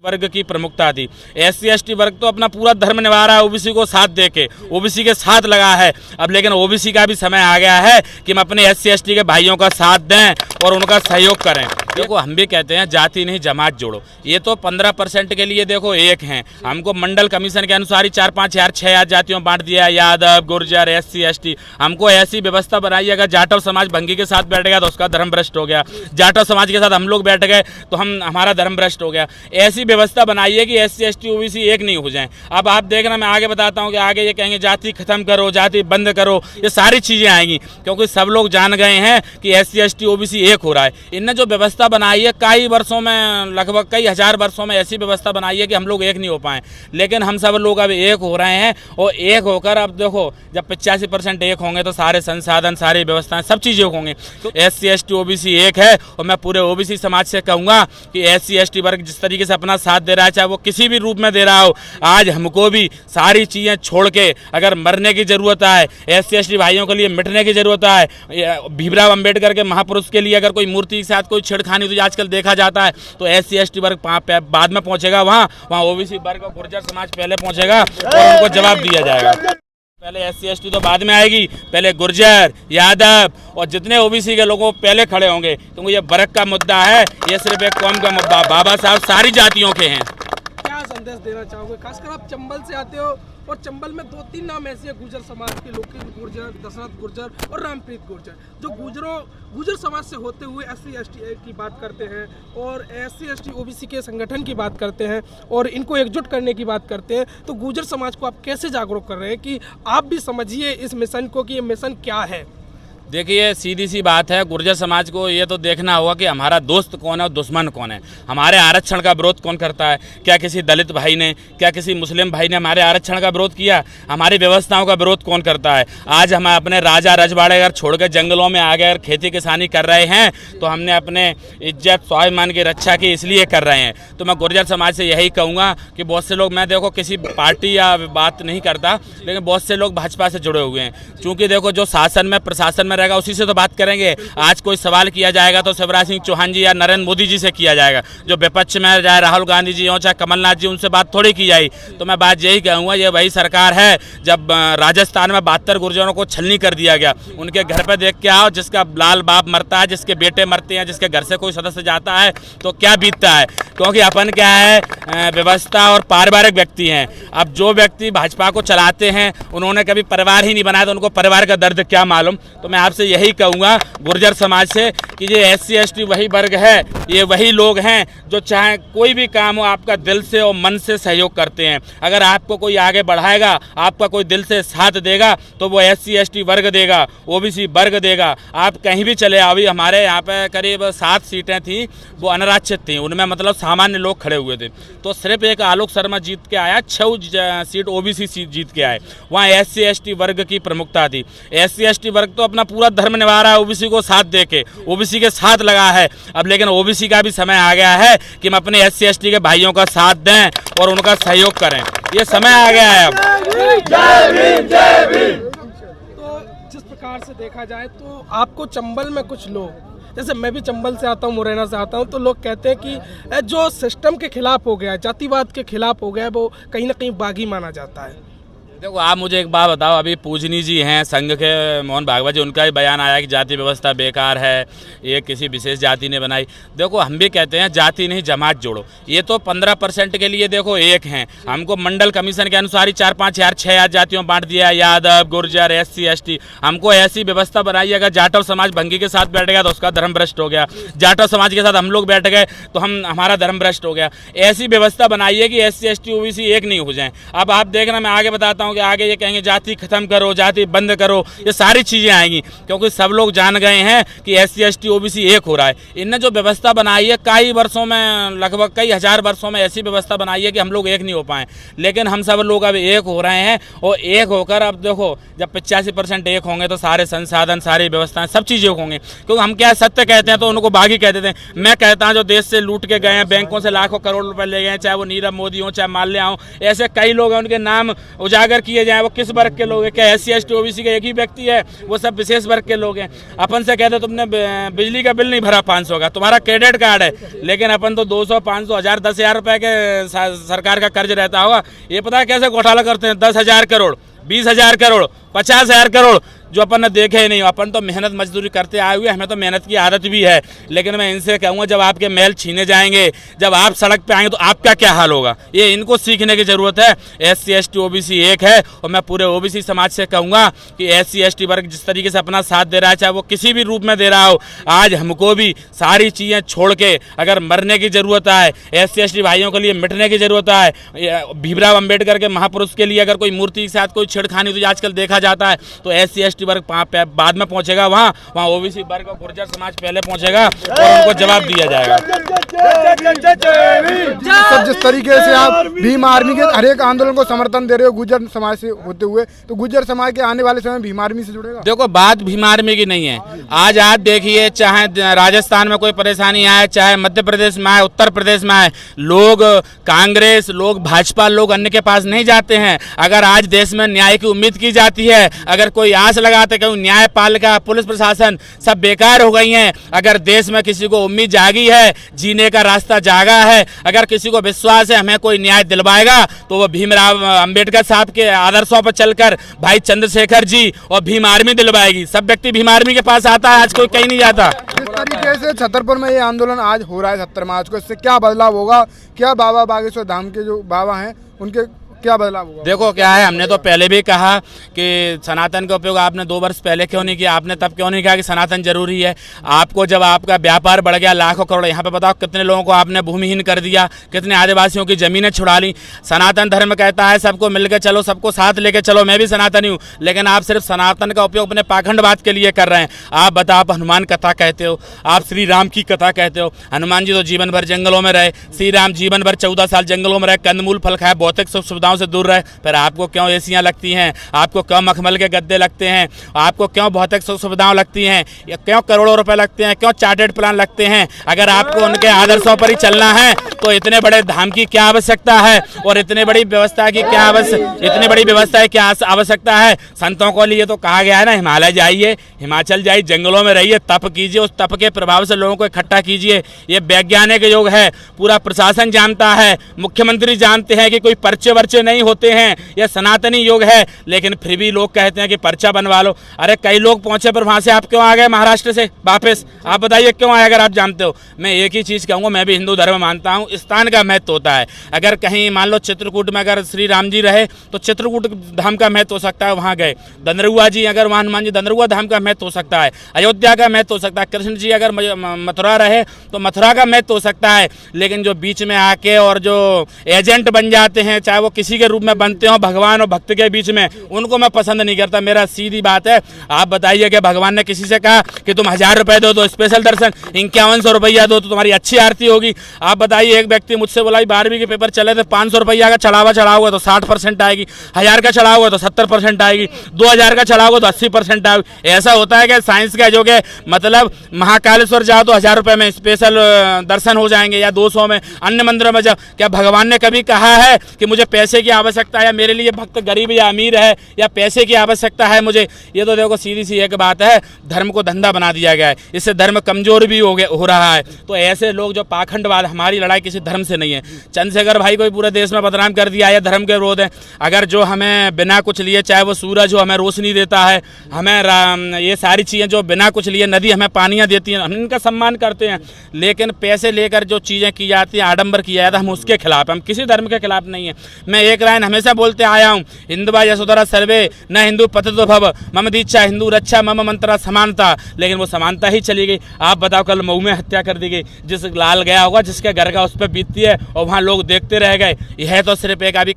वर्ग की प्रमुखता थी। SC/ST वर्ग तो अपना पूरा धर्म निभा रहा है ओबीसी को साथ देके, ओबीसी के साथ लगा है। अब लेकिन ओबीसी का भी समय आ गया है कि हम अपने SC/ST के भाइयों का साथ दें और उनका सहयोग करें। देखो हम भी कहते हैं जाति नहीं जमात जोड़ो। ये तो 15% के लिए देखो एक हैं, हमको मंडल कमीशन के अनुसार ही 4-5 यार 6 जातियों बांट दिया है, यादव गुर्जर SC/ST। हमको ऐसी व्यवस्था बनाई, अगर जाटव समाज भंगी के साथ बैठ गया तो उसका धर्म भ्रष्ट हो गया, जाटव समाज के साथ हम लोग बैठ गए तो हमारा धर्म भ्रष्ट हो गया। ऐसी व्यवस्था बनाई है कि SC/ST OBC एक नहीं हो जाए। अब आप देखना, मैं आगे बताता हूँ कि आगे ये कहेंगे जाति खत्म करो, जाति बंद करो, ये सारी चीजें आएंगी, क्योंकि सब लोग जान गए हैं कि SC/ST OBC एक हो रहा है। इनने जो व्यवस्था बनाई है कई वर्षों में, लगभग कई हजार वर्षों में ऐसी व्यवस्था बनाई है कि हम लोग एक नहीं हो पाए, लेकिन हम सब लोग अब एक हो रहे हैं। और एक होकर अब देखो, जब 85% एक होंगे तो सारे संसाधन, सारी व्यवस्थाएं, सब चीजें होंगे। तो SC/ST OBC एक है। और मैं पूरे OBC समाज से कहूंगा कि SC/ST वर्ग जिस तरीके से अपना साथ दे रहा है, चाहे वो किसी भी रूप में दे रहा हो, आज हमको भी सारी चीजें छोड़ के अगर मरने की जरूरत है, SC/ST भाइयों के लिए मिटने की जरूरत है, भीमराव अंबेडकर के महापुरुष के लिए अगर कोई मूर्ति के साथ कोई छेड़खानी तो आजकल देखा जाता है, तो SC/ST वर्ग बाद में पहुंचेगा, वहाँ OBC वर्ग और गुर्जर समाज पहले पहुंचेगा और उनको जवाब दिया जाएगा। पहले SC/ST तो बाद में आएगी, पहले गुर्जर, यादव और जितने OBC के लोगों पहले खड़े होंगे, क्योंकि ये वर्ग का मुद्दा है, ये सिर्फ एक कौम का मुद्दा। बाबा साहब सारी जातियों के हैं। क्या संदेश देना चाहोगे? खासकर आप चंबल से आते हो और चंबल में 2-3 नाम ऐसे हैं गुर्जर समाज के, लोकेश गुर्जर, दशरथ गुर्जर और रामप्रीत गुर्जर, जो गुर्जर समाज से होते हुए SC/ST की बात करते हैं और SC/ST OBC के संगठन की बात करते हैं और इनको एकजुट करने की बात करते हैं। तो गुर्जर समाज को आप कैसे जागरूक कर रहे हैं कि आप भी समझिए इस मिशन को कि ये मिशन क्या है? देखिए सीधी सी बात है, गुर्जर समाज को ये तो देखना होगा कि हमारा दोस्त कौन है और दुश्मन कौन है। हमारे आरक्षण का विरोध कौन करता है? क्या किसी दलित भाई ने, क्या किसी मुस्लिम भाई ने हमारे आरक्षण का विरोध किया? हमारी व्यवस्थाओं का विरोध कौन करता है? आज हम अपने राजा रजवाड़े अगर छोड़ कर जंगलों में आ गए, अगर खेती किसानी कर रहे हैं तो हमने अपने इज्जत स्वाभिमान की रक्षा की, इसलिए कर रहे हैं। तो मैं गुर्जर समाज से यही कहूँगा कि बहुत से लोग, मैं देखो किसी पार्टी या बात नहीं करता, लेकिन बहुत से लोग भाजपा से जुड़े हुए हैं। चूँकि देखो जो शासन में, प्रशासन में रहेगा उसी से तो बात करेंगे। आज कोई सवाल किया जाएगा तो शिवराज सिंह चौहान जी या नरेंद्र मोदी जी से किया जाएगा, जो विपक्ष में चाहे राहुल गांधी जी हो चाहे कमलनाथ जी, उनसे बात थोड़ी की जाए। तो मैं बात यही कहूँगा, ये वही सरकार है जब राजस्थान में 72 गुर्जरों को छलनी कर दिया गया, उनके घर पर देख के आओ, जिसका लाल बाप मरता है, जिसके बेटे मरते हैं, जिसके घर से कोई सदस्य जाता है तो क्या बीतता है। क्योंकि अपन क्या है, व्यवस्था और पारिवारिक व्यक्ति हैं। अब जो व्यक्ति भाजपा को चलाते हैं उन्होंने कभी परिवार ही नहीं बनाया, तो उनको परिवार का दर्द क्या मालूम। तो मैं आपसे यही कहूँगा गुर्जर समाज से कि ये SC/ST वही वर्ग है, ये वही लोग हैं जो चाहे कोई भी काम हो आपका दिल से और मन से सहयोग करते हैं। अगर आपको कोई आगे बढ़ाएगा, आपका कोई दिल से साथ देगा तो वो SC/ST वर्ग देगा, OBC वर्ग देगा। आप कहीं भी चले आओ, अभी हमारे यहाँ पे करीब 7 सीटें थी, वो अनारक्षित थी, उनमें मतलब सामान्य लोग खड़े हुए थे। तो सिर्फ एक आलोक शर्मा जीत के आया, 6 सीट OBC सीट जीत के आए। वहाँ SC/ST वर्ग की प्रमुखता थी। SC/ST वर्ग तो अपना पूरा धर्म निभा रहा है OBC को साथ देके, OBC के साथ लगा है। अब लेकिन OBC का भी समय आ गया है कि हम अपने SC/ST के भाइयों का साथ दें और उनका सहयोग करें। ये समय आ गया है अब। तो जिस प्रकार से देखा जाए तो आपको चंबल में कुछ लोग, जैसे मैं भी चंबल से आता हूँ, मुरैना से आता हूँ, तो लोग कहते हैं कि जो सिस्टम के खिलाफ हो गया, जातिवाद के खिलाफ हो गया, वो कहीं ना कहीं बागी माना जाता है। देखो आप मुझे एक बात बताओ, अभी पूजनी जी हैं संघ के, मोहन भागवत जी, उनका ही बयान आया कि जाति व्यवस्था बेकार है, ये किसी विशेष जाति ने बनाई। देखो हम भी कहते हैं जाति नहीं जमात जोड़ो। ये तो 15% के लिए देखो एक हैं, हमको मंडल कमीशन के अनुसार ही 4-5 यार 6 जातियों बांट दिया है, यादव गुर्जर SC/ST। हमको ऐसी व्यवस्था बनाई, अगर जाटव समाज भंगी के साथ बैठ गया तो उसका धर्म भ्रष्ट हो गया, जाटव समाज के साथ हम लोग बैठ गए तो हमारा धर्म भ्रष्ट हो गया। ऐसी व्यवस्था बनाई है कि SC/ST OBC एक नहीं हो जाए। अब आप देखना, मैं आगे बताता हूँ कि आगे ये कहेंगे जाति खत्म करो, जाति बंद करो, ये सारी चीजें आएंगी, क्योंकि सब लोग जान गए हैं कि SC/ST OBC एक हो रहा है। इनने जो व्यवस्था बनाई है कई वर्षों में, लगभग कई हजार वर्षों में ऐसी व्यवस्था बनाई है कि हम लोग एक नहीं हो पाए, लेकिन हम सब लोग अब एक हो रहे हैं। और एक होकर अब देखो, जब 85% एक होंगे तो सारे संसाधन, सारी व्यवस्थाएं, सब चीजें होंगे। क्योंकि हम क्या सत्य कहते हैं तो उनको बागी कह देते हैं। मैं कहता हूँ जो देश से लूट के गए हैं, बैंकों से लाखों करोड़ रुपए ले गए हैं, चाहे वो नीरव मोदी हो, चाहे माल्या हो, ऐसे कई लोग हैं, उनके नाम उजागर अगर किए जाएं वो किस वर्ग के लोग हैं? क्या SC ST OBC के एक ही व्यक्ति है? वो सब विशेष वर्ग के लोग हैं। अपन से कहते तुमने बिजली का बिल नहीं भरा 500 का, तुम्हारा क्रेडिट कार्ड है, लेकिन अपन तो 200 500 1000 10,000 रुपए के सरकार का कर्ज रहता होगा। ये पता है कैसे घोटाला करते हैं? 10,000 करोड़, 20,000 करोड़, 50,000 करोड़, जो अपन ने देखे ही नहीं। अपन तो मेहनत मजदूरी करते आए हुए, हमें तो मेहनत की आदत भी है। लेकिन मैं इनसे कहूँगा, जब आपके महल छीने जाएंगे, जब आप सड़क पे आएंगे तो आपका क्या हाल होगा? ये इनको सीखने की ज़रूरत है। SC ST OBC एक है, और मैं पूरे OBC समाज से कहूँगा कि SC ST वर्ग जिस तरीके से अपना साथ दे रहा है, चाहे वो किसी भी रूप में दे रहा हो, आज हमको भी सारी चीज़ें छोड़ के अगर मरने की ज़रूरत है, SC ST भाइयों के लिए मिटने की ज़रूरत है, भीमराव अम्बेडकर के महापुरुष के लिए अगर कोई मूर्ति के साथ कोई छेड़खानी तो आजकल देखा जाता है, तो SC ST वर्ग बाद में पहुंचेगा, वहाँ OBC वर्ग और गुर्जर समाज पहले पहुंचेगा और उनको जवाब दिया जाएगा। सब जिस तरीके से आप भीम आर्मी के हर एक आंदोलन को समर्थन दे रहे हो गुर्जर समाज से होते हुए, तो गुर्जर समाज के आने वाले समय भीम आर्मी से जुड़ेगा? देखो, बात भीम आर्मी की नहीं है। आज आप देखिए, चाहे राजस्थान में कोई परेशानी आए, चाहे मध्य प्रदेश में आए, उत्तर प्रदेश में आए, लोग कांग्रेस, लोग भाजपा, लोग अन्य के पास नहीं जाते हैं। अगर आज देश में न्याय की उम्मीद की जाती है, अगर कोई आस लगाते कि न्यायपालिका, पुलिस प्रशासन सब बेकार हो गई हैं, अगर देश में किसी को उम्मीद जागी है, जीने का रास्ता जागा है, अगर किसी को विश्वास है हमें कोई न्याय दिलवाएगा, तो वो भीमराव अम्बेडकर साहब के आदर्शों पर चलकर भाई चंद्रशेखर जी और भीम आर्मी दिलवाएगी। सब व्यक्ति भीम आर्मी के पास आता है, आज कोई कहीं नहीं जाता। जिस तरीके से छतरपुर में ये आंदोलन आज हो रहा है 17 मार्च को, इससे क्या बदलाव होगा? क्या बाबा बागेश्वर धाम के जो बाबा हैं उनके क्या बदलाव होगा? देखो क्या है, हमने तो पहले भी कहा कि सनातन का उपयोग आपने 2 वर्ष पहले क्यों नहीं किया? आपने तब क्यों नहीं कहा कि सनातन जरूरी है? आपको जब आपका व्यापार बढ़ गया लाखों करोड़, यहाँ पे बताओ कितने लोगों को आपने भूमिहीन कर दिया, कितने आदिवासियों की जमीनें छुड़ा ली। सनातन धर्म कहता है सबको मिलकर चलो, सबको साथ लेके चलो। मैं भी सनातनी हूँ, लेकिन आप सिर्फ सनातन का उपयोग अपने पाखंडवाद के लिए कर रहे हैं। आप बताओ, आप हनुमान कथा कहते हो, आप श्री राम की कथा कहते हो। हनुमान जी तो जीवन भर जंगलों में रहे, श्री राम जीवन भर 14 साल जंगलों में रहे, कंदमूल फल खाए, भौतिक सुख सुविधाओं से दूर रहे। पर आपको क्यों एसियां लगती हैं? आपको क्यों मखमल के गद्दे लगते हैं? आपको क्यों भौतिक सुख सुविधाएं लगती हैं? या क्यों करोड़ों रुपए लगते हैं? क्यों चार्टर्ड प्लान लगते हैं? अगर आपको उनके आदर्शों पर ही चलना है तो इतने बड़े धाम की क्या आवश्यकता है, और इतने बड़ी व्यवस्था की क्या आवश्यकता है? संतों को लिए तो कहा गया है ना, हिमालय जाइए, हिमाचल जाइए, जंगलों में रहिए, तप कीजिए, उस तप के प्रभाव से लोगों को इकट्ठा कीजिए। ये वैज्ञानिक योग है, पूरा प्रशासन जानता है, मुख्यमंत्री जानते हैं कि कोई पर्चे वर्चे नहीं होते हैं, यह सनातनी योग है। लेकिन फिर भी लोग कहते हैं कि पर्चा बनवा लो। अरे कई लोग पहुंचे, पर वहां से आप क्यों आ गए महाराष्ट्र से वापस? आप बताइए क्यों आए, अगर आप जानते हो। मैं एक ही चीज़ कहूँगा, मैं भी हिंदू धर्म मानता हूँ, स्थान का महत्व होता है। अगर कहीं मान लो चित्रकूट में अगर श्री राम जी रहे तो चित्रकूट धाम का महत्व हो सकता है, वहाँ गए। दंदरुआ जी अगर वहाँ हनुमान जी, दंदरुआ धाम का महत्व हो सकता है। अयोध्या का महत्व हो सकता है। कृष्ण जी अगर मथुरा रहे तो मथुरा का महत्व हो सकता है। लेकिन जो बीच में आके और जो एजेंट बन जाते हैं, चाहे वो किसी के रूप में बनते हो, भगवान और भक्त के बीच में, उनको मैं पसंद नहीं करता। मेरा सीधी बात है, आप बताइए कि भगवान ने किसी से कहा कि तुम 1000 रुपए दो तो स्पेशल दर्शन, 5100 रुपया दो तो तुम्हारी अच्छी आरती होगी? आप बताइए, एक व्यक्ति मुझसे बोला 12वीं के पेपर चले थे, 500 रुपया का चढ़ावा चढ़ाओगे तो 60% आएगी, 1000 का चढ़ाओगे तो 70% आएगी, 2000 का चढ़ाओगे तो 80% आएगी। ऐसा होता है कि साइंस का जो कि मतलब महाकालेश्वर जाओ तो 1000 रुपये में स्पेशल दर्शन हो जाएंगे, या 200 में। अन्य मंदिरों में जाओ, क्या भगवान ने कभी कहा है कि मुझे पैसे की आवश्यकता है, या मेरे लिए भक्त गरीब या अमीर है, या पैसे की आवश्यकता है मुझे? ये तो देखो सीधी सी एक बात है, धर्म को धंधा बना दिया गया है, इससे धर्म कमजोर भी हो रहा है। तो ऐसे लोग जो पाखंडवाद, हमारी लड़ाई किसी धर्म से नहीं है। चंद्रशेखर भाई को पूरे देश में बदनाम कर दिया है, धर्म के विरोध है। अगर जो हमें बिना कुछ लिए, चाहे वो सूरज हो हमें रोशनी देता है, हमें ये सारी चीज़ें जो बिना कुछ लिए, नदी हमें पानियाँ देती हैं, हम इनका सम्मान करते हैं। लेकिन पैसे लेकर जो चीज़ें की जाती हैं, आडंबर किया जाता है, हम उसके खिलाफ, हम किसी धर्म के खिलाफ नहीं है। मैं एक लाइन हमेशा बोलते आया हूँ, हिंदुवा यशोधरा सर्वे न हिंदू पतितो भव, मम दीक्षा हिंदू रक्षा मम मंत्रा समानता। लेकिन वो समानता ही चली गई। आप बताओ, कल मऊ में हत्या कर दी गई, जिस लाल गया होगा, जिसके घर का उस पर बीतती है, और वहाँ लोग देखते रह गए। यह तो सिर्फ एक अभी